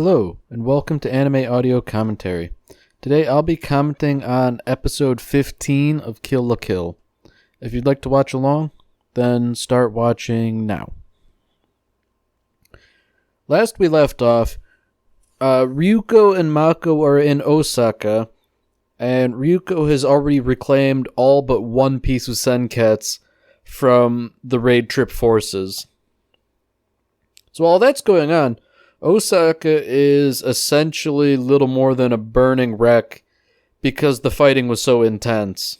Hello, and welcome to Anime Audio Commentary. Today I'll be commenting on episode 15 of Kill la Kill. If you'd like to watch along, then start watching now. Last we left off, Ryuko and Mako are in Osaka, and Ryuko has already reclaimed all but one piece of Senketsu from the raid trip forces. So while that's going on, Osaka is essentially little more than a burning wreck because the fighting was so intense.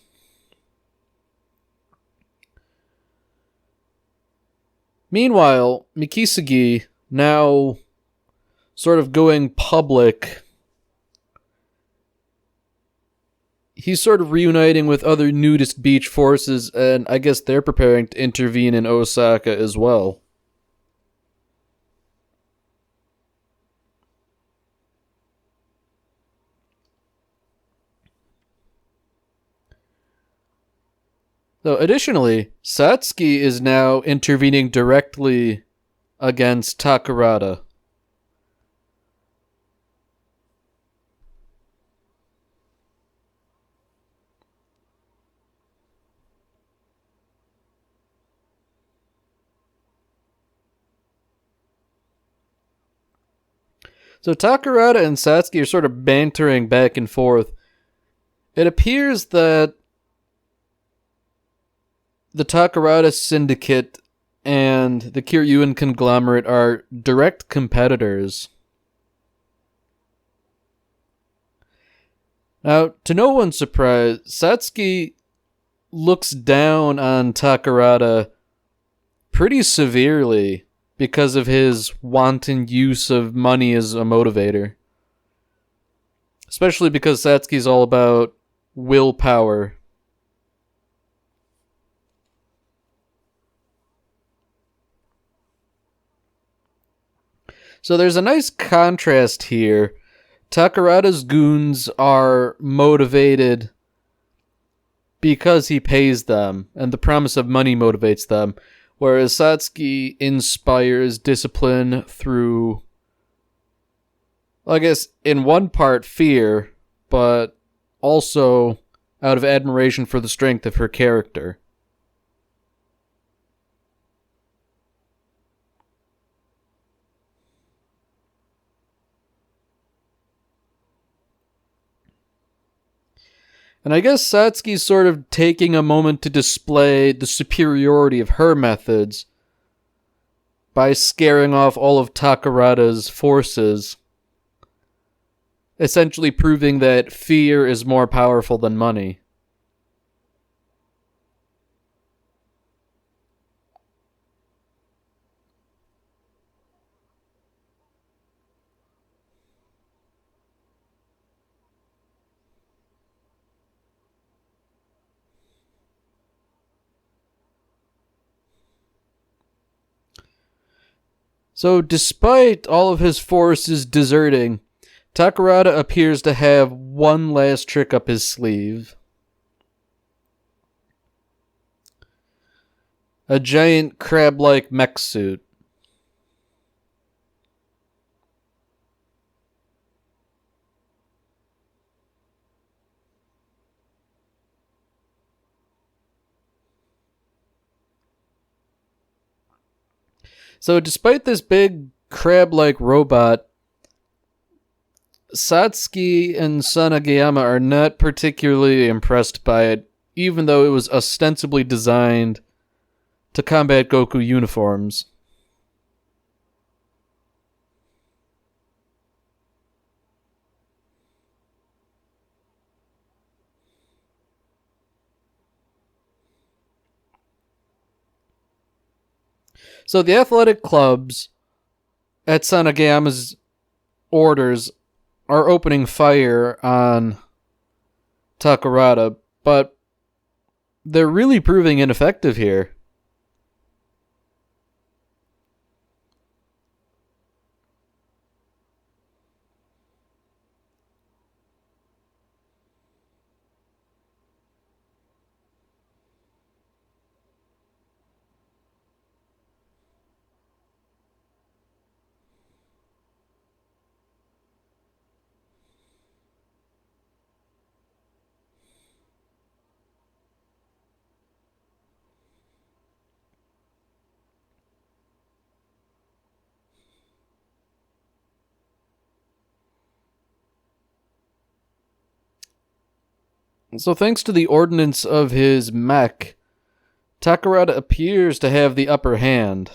Meanwhile, Mikisugi, now sort of going public, he's sort of reuniting with other nudist beach forces, and I guess they're preparing to intervene in Osaka as well. So additionally, Satsuki is now intervening directly against Takarada. So Takarada and Satsuki are sort of bantering back and forth. It appears that the Takarada Syndicate and the Kiryuin conglomerate are direct competitors. Now, to no one's surprise, Satsuki looks down on Takarada pretty severely because of his wanton use of money as a motivator. Especially because Satsuki's all about willpower. So there's a nice contrast here. Takarada's goons are motivated because he pays them, and the promise of money motivates them, whereas Satsuki inspires discipline through, I guess, in one part, fear, but also out of admiration for the strength of her character. And I guess Satsuki's sort of taking a moment to display the superiority of her methods by scaring off all of Takarada's forces, essentially proving that fear is more powerful than money. So despite all of his forces deserting, Takarada appears to have one last trick up his sleeve. A giant crab-like mech suit. So despite this big crab-like robot, Satsuki and Sanagayama are not particularly impressed by it, even though it was ostensibly designed to combat Goku uniforms. So the athletic clubs, at Sanagayama's orders, are opening fire on Takarada, but they're really proving ineffective here. So thanks to the ordnance of his mech, Takarada appears to have the upper hand.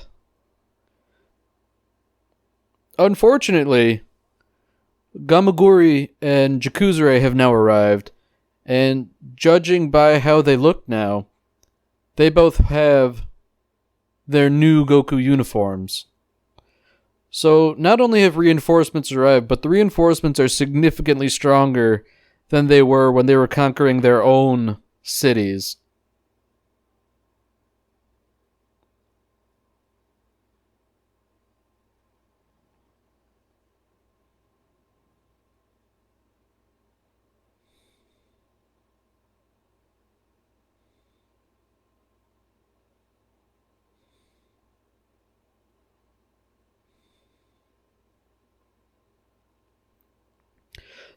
Unfortunately, Gamaguri and Jakuzure have now arrived, and judging by how they look now, they both have their new Goku uniforms. So not only have reinforcements arrived, but the reinforcements are significantly stronger than they were when they were conquering their own cities.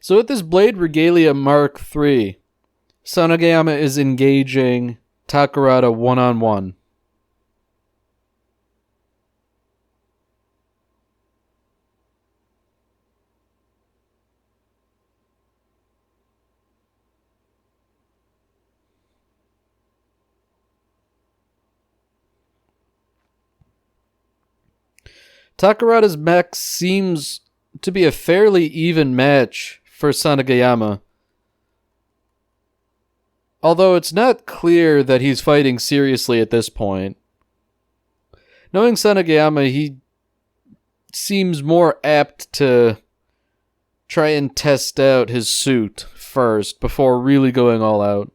So with this Blade Regalia Mark III, Sanagayama is engaging Takarada one-on-one. Takarada's mech seems to be a fairly even match for Sanagayama. Although it's not clear that he's fighting seriously at this point. Knowing Sanagayama, he seems more apt to try and test out his suit first before really going all out.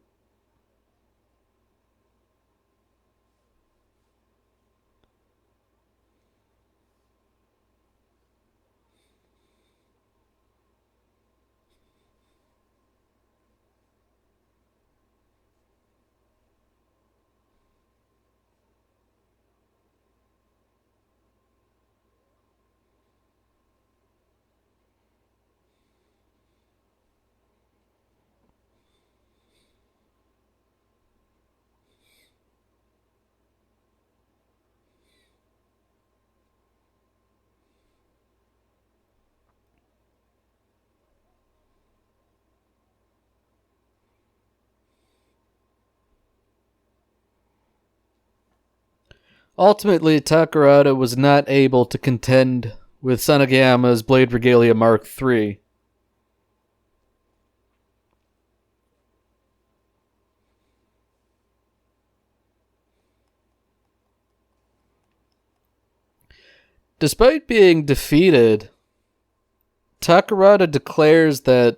Ultimately, Takarada was not able to contend with Sanagayama's Blade Regalia Mark III. Despite being defeated, Takarada declares that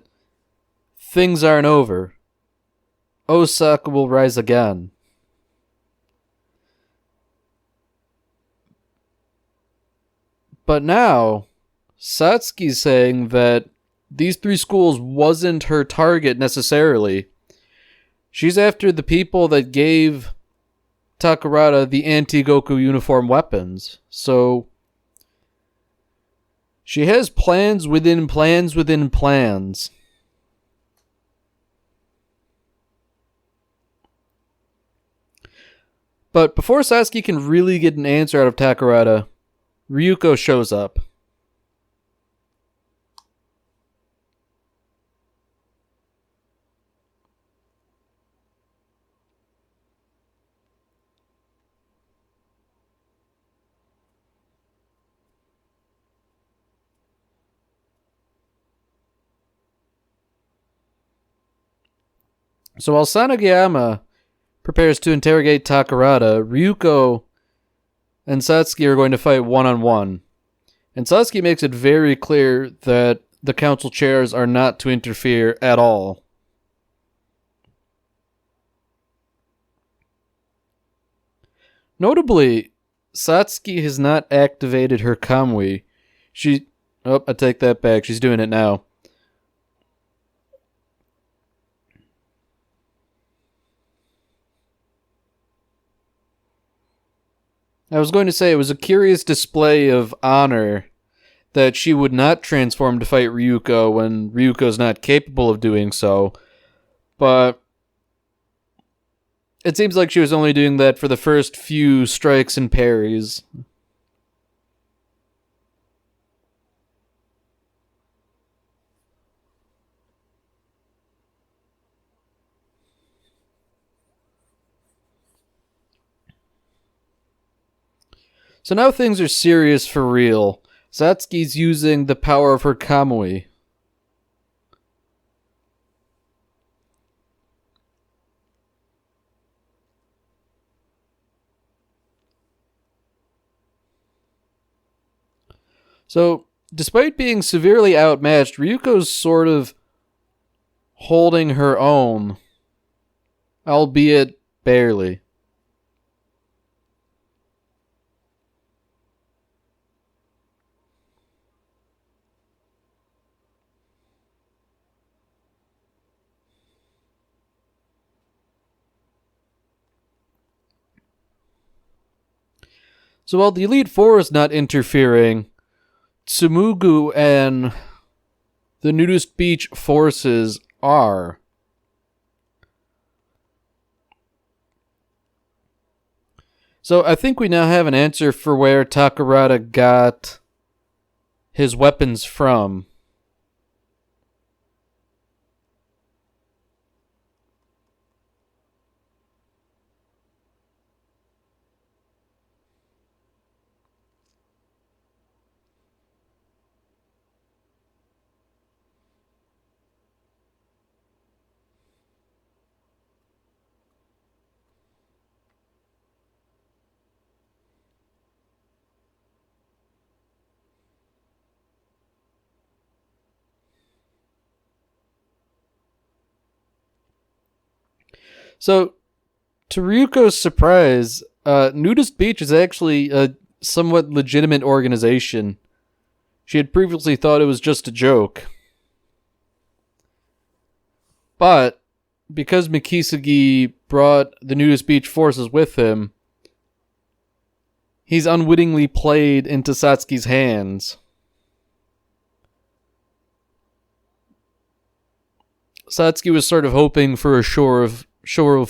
things aren't over. Osaka will rise again. But now, Satsuki's saying that these three schools wasn't her target necessarily. She's after the people that gave Takarada the anti-Goku uniform weapons. So she has plans within plans within plans. But before Satsuki can really get an answer out of Takarada, Ryuko shows up. So while Sanagayama prepares to interrogate Takarada, Ryuko and Satsuki are going to fight one-on-one. And Satsuki makes it very clear that the council chairs are not to interfere at all. Notably, Satsuki has not activated her Kamui. I take that back. She's doing it now. I was going to say it was a curious display of honor that she would not transform to fight Ryuko when Ryuko's not capable of doing so. But it seems like she was only doing that for the first few strikes and parries. So now things are serious for real. Satsuki's using the power of her Kamui. So, despite being severely outmatched, Ryuko's sort of holding her own, albeit barely. So while the Elite Four is not interfering, Tsumugu and the Nudist Beach forces are. So I think we now have an answer for where Takarada got his weapons from. So, to Ryuko's surprise, Nudist Beach is actually a somewhat legitimate organization. She had previously thought it was just a joke. But, because Mikisugi brought the Nudist Beach forces with him, he's unwittingly played into Satsuki's hands. Satsuki was sort of hoping for a show of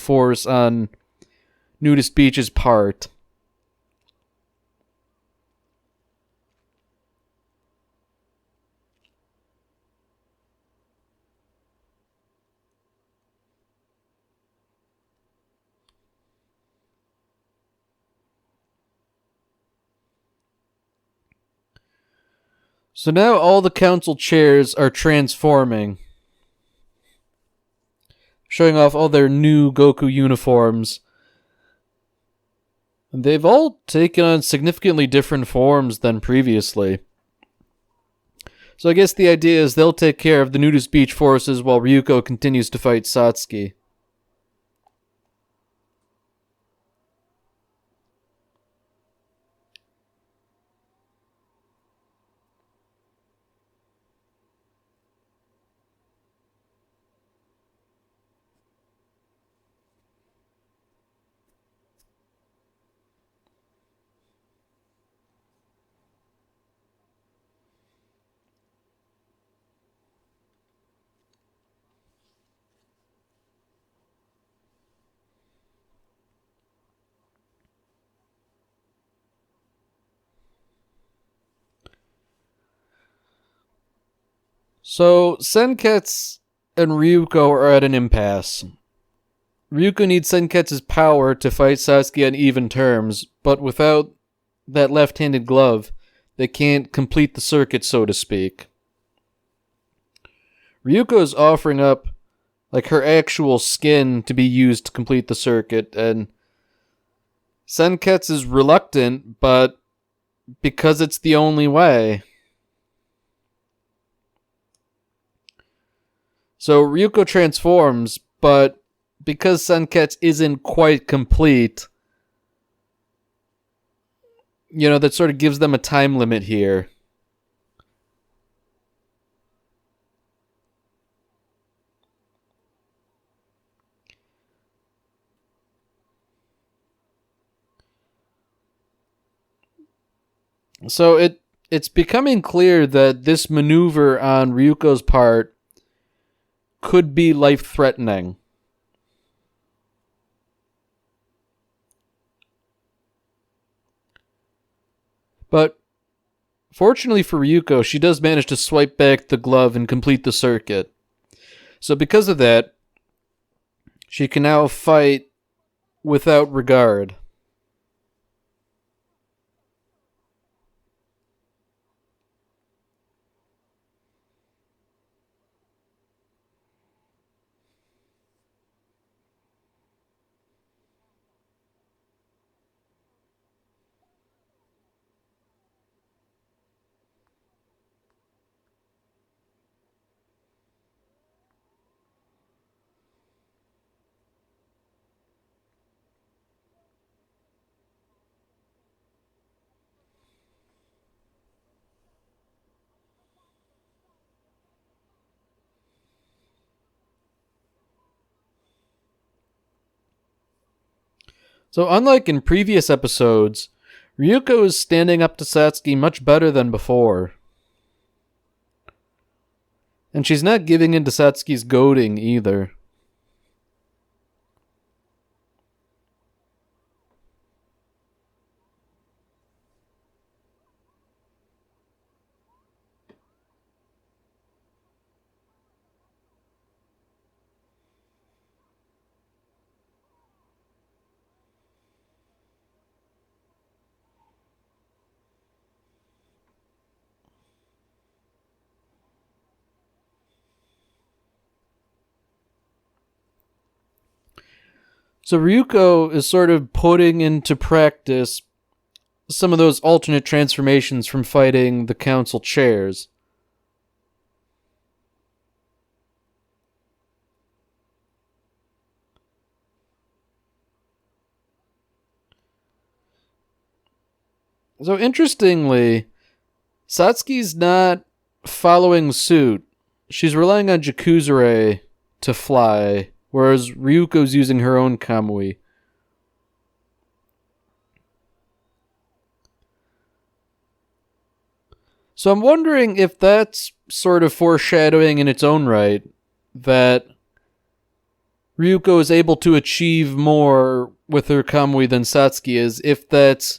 force on Nudist Beach's part. So now all the council chairs are transforming, showing off all their new Goku uniforms. And they've all taken on significantly different forms than previously. So I guess the idea is they'll take care of the Nudist Beach forces while Ryuko continues to fight Satsuki. So, Senketsu and Ryuko are at an impasse. Ryuko needs Senketsu's power to fight Satsuki on even terms, but without that left-handed glove, they can't complete the circuit, so to speak. Ryuko is offering up her actual skin to be used to complete the circuit, and Senketsu is reluctant, but because it's the only way. So Ryuko transforms, but because Senketsu isn't quite complete, that sort of gives them a time limit here. So it's becoming clear that this maneuver on Ryuko's part could be life-threatening. But fortunately for Ryuko, she does manage to swipe back the glove and complete the circuit. So because of that, she can now fight without regard. So unlike in previous episodes, Ryuko is standing up to Satsuki much better than before. And she's not giving in to Satsuki's goading either. So Ryuko is sort of putting into practice some of those alternate transformations from fighting the council chairs. So interestingly, Satsuki's not following suit. She's relying on Jakuzure to fly, whereas Ryuko's using her own Kamui. So I'm wondering if that's sort of foreshadowing in its own right that Ryuko is able to achieve more with her Kamui than Satsuki is, if that's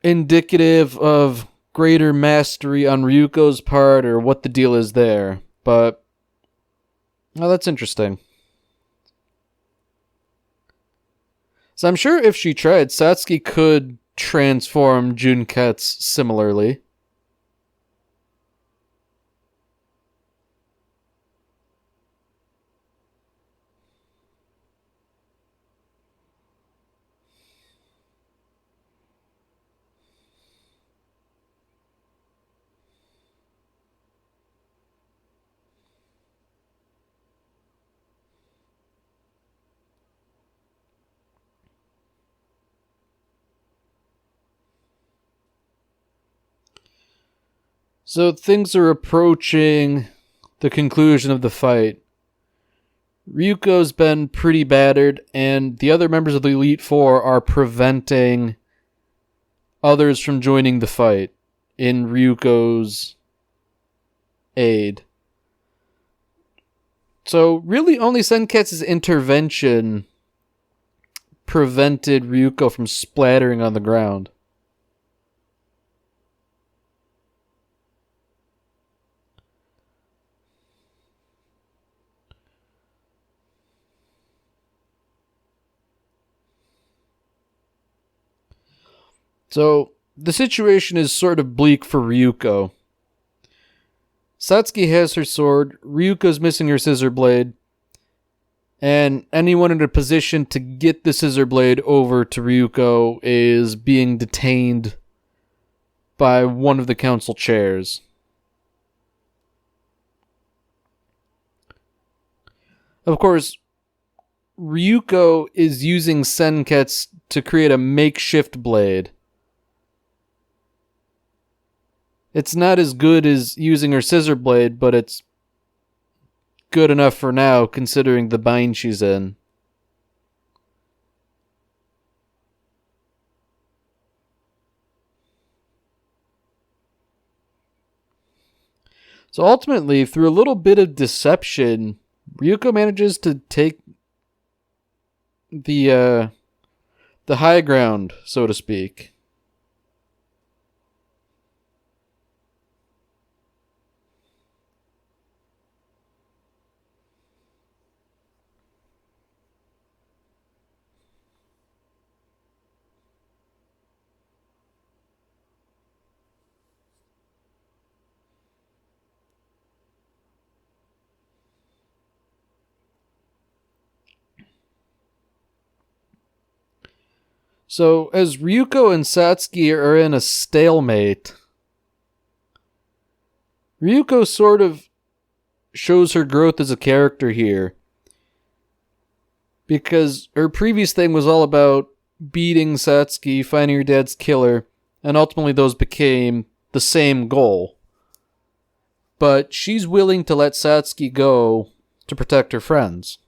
indicative of greater mastery on Ryuko's part or what the deal is there. But, well, that's interesting. So I'm sure if she tried, Satsuki could transform Junketsu similarly. So things are approaching the conclusion of the fight. Ryuko's been pretty battered, and the other members of the Elite Four are preventing others from joining the fight in Ryuko's aid. So really only Senketsu's intervention prevented Ryuko from splattering on the ground. So, the situation is sort of bleak for Ryuko. Satsuki has her sword, Ryuko's missing her scissor blade, and anyone in a position to get the scissor blade over to Ryuko is being detained by one of the council chairs. Of course, Ryuko is using Senketsu to create a makeshift blade. It's not as good as using her scissor blade, but it's good enough for now, considering the bind she's in. So ultimately, through a little bit of deception, Ryuko manages to take the high ground, so to speak. So, as Ryuko and Satsuki are in a stalemate, Ryuko sort of shows her growth as a character here. Because her previous thing was all about beating Satsuki, finding her dad's killer, and ultimately those became the same goal. But she's willing to let Satsuki go to protect her friends.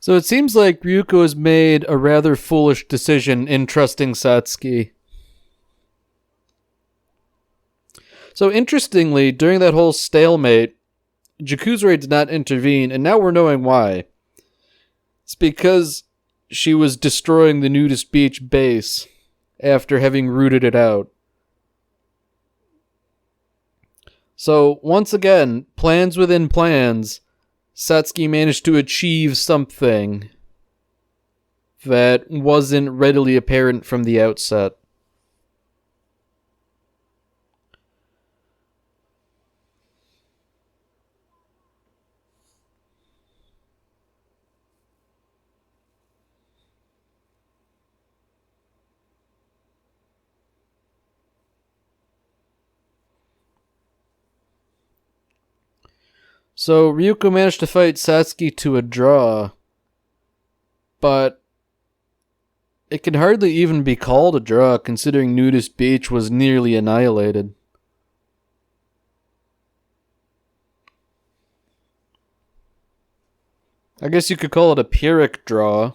So it seems like Ryuko has made a rather foolish decision in trusting Satsuki. So interestingly, during that whole stalemate, Jakuzure did not intervene, and now we're knowing why. It's because she was destroying the nudist beach base after having rooted it out. So, once again, plans within plans, Satsuki managed to achieve something that wasn't readily apparent from the outset. So Ryuko managed to fight Satsuki to a draw, but it can hardly even be called a draw considering Nudist Beach was nearly annihilated. I guess you could call it a Pyrrhic draw.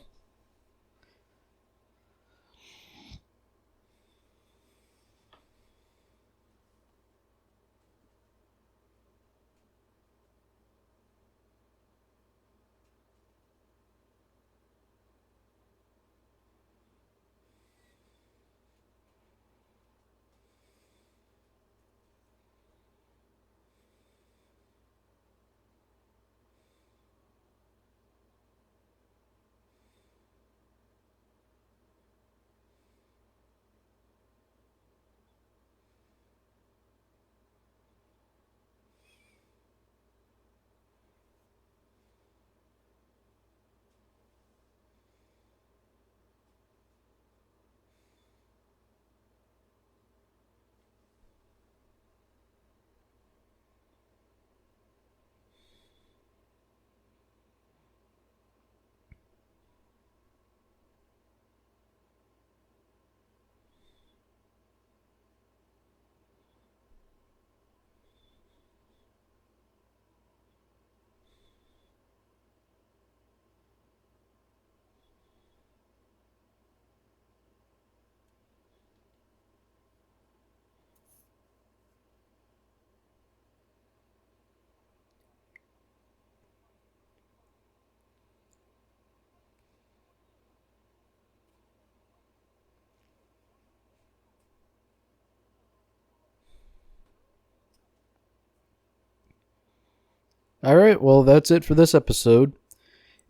Alright, well, that's it for this episode.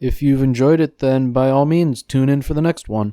If you've enjoyed it, then by all means, tune in for the next one.